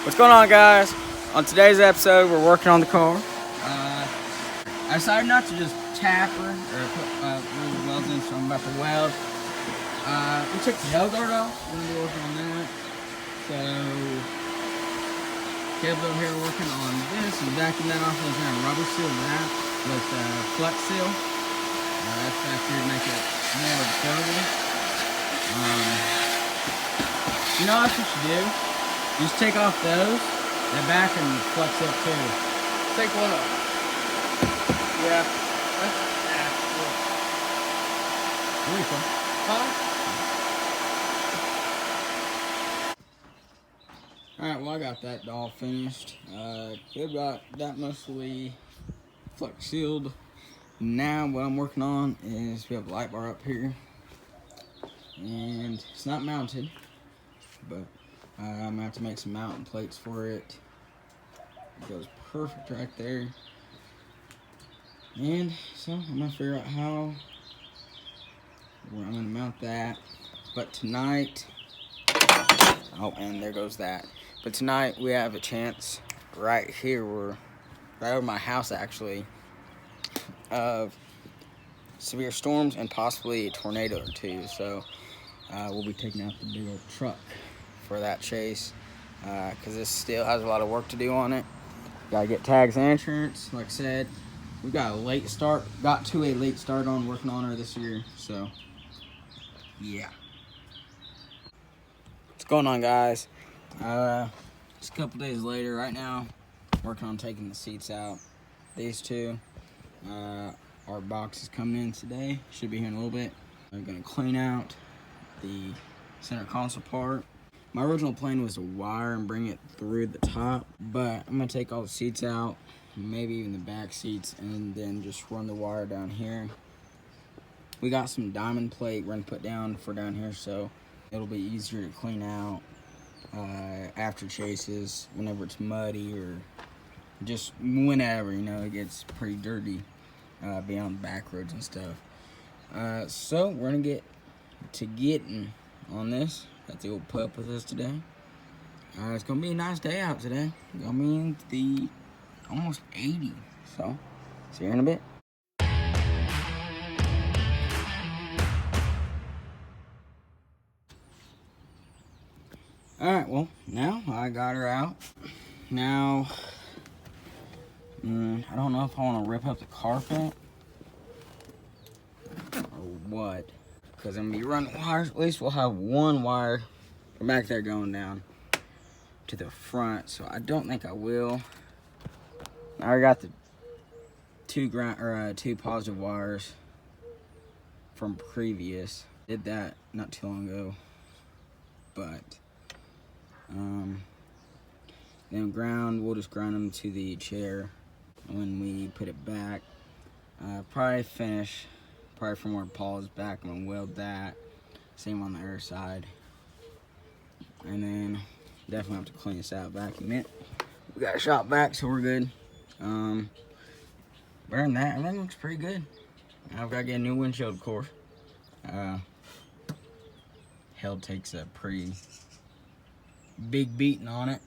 What's going on, guys? On today's episode, we're working on the car. I decided not to just tap her or put the welds in, so I'm about to weld. We took the hell guard off. We're gonna be working on that. So, Caleb over here working on this and vacuum that off. We're gonna rubber seal that with flex seal. That's back here to make it more durable. You know what you should do? Just take off those, the back, and flex up too. Take one off. Yeah. Really fun. Huh? Alright, well I got that all finished. Good, got that mostly flex sealed. Now what I'm working on is we have a light bar up here. And it's not mounted, but I'm gonna have to make some mounting plates for it. It goes perfect right there. And so I'm gonna figure out where I'm gonna mount that. But tonight, oh, and there goes that. But tonight we have a chance right here, right over my house actually, of severe storms and possibly a tornado or two. So we'll be taking out the big old truck for that chase, because this still has a lot of work to do on it. Gotta get tags and insurance. Like I said, we got to a late start on working on her this year. So yeah, what's going on, guys? Just a couple days later. Right now working on taking the seats out. These two, our box is coming in today, should be here in a little bit. I'm gonna clean out the center console part. My original plan was to wire and bring it through the top, but I'm gonna take all the seats out, maybe even the back seats, and then just run the wire down here. We got some diamond plate we're gonna put down for down here, so it'll be easier to clean out after chases, whenever it's muddy or just whenever, you know, it gets pretty dirty being on the back roads and stuff. So we're gonna get to getting on this. Got the old pup with us today. It's gonna be a nice day out today. I mean, the almost 80. So, see you in a bit. Alright, well, now I got her out. Now, I don't know if I want to rip up the carpet or what. Because I'm going to be running wires. At least we'll have one wire from back there going down to the front. So I don't think I will. I already got the two positive wires from previous. Did that not too long ago. But then we'll just ground them to the chair when we put it back. Probably from where Paul is back. I'm gonna weld that. Same on the other side. And then definitely have to clean this out, vacuum it. We got a shop vac, so we're good. Other than that, everything looks pretty good. I've got to get a new windshield, of course. Hell takes a pretty big beating on it.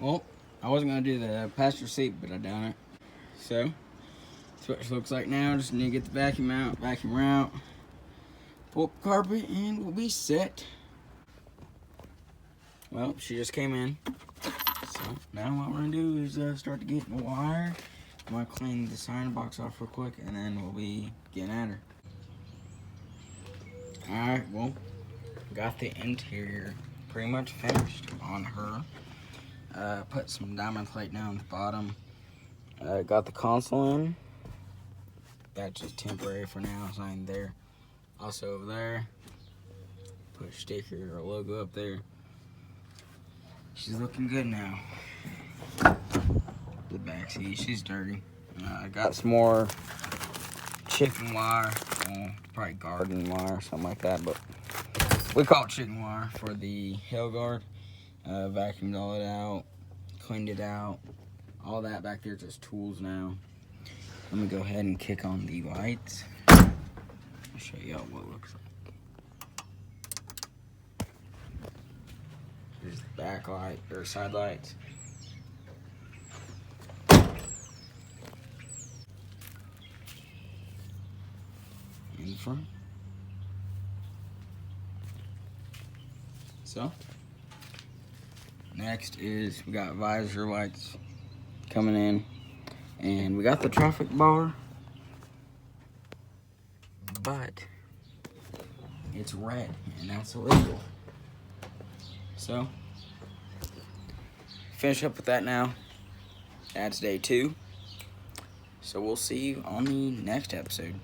Well, I wasn't gonna do the passenger seat, but I done it. So that's what it looks like now. Just need to get the vacuum out, vacuum out, pull up the carpet, and we'll be set. Well, she just came in. So now what we're gonna do is start to get the wire. I'm gonna clean the sign box off real quick, and then we'll be getting at her. Alright, well, got the interior pretty much finished on her. Put some diamond plate down at the bottom. Got the console in. That's just temporary for now, it's not even there. Also over there, put a sticker or a logo up there. She's looking good now. The back seat, she's dirty. I got some more chicken wire, probably garden wire, something like that, but we call it chicken wire for the hail guard. Vacuumed all it out, cleaned it out. All that back there is just tools now. Let me go ahead and kick on the lights. I'll show y'all what it looks like. back light or side lights. In front. So, next is we got visor lights coming in, and we got the traffic bar, but it's red, and that's illegal. So, finish up with that now. That's day 2. So we'll see you on the next episode.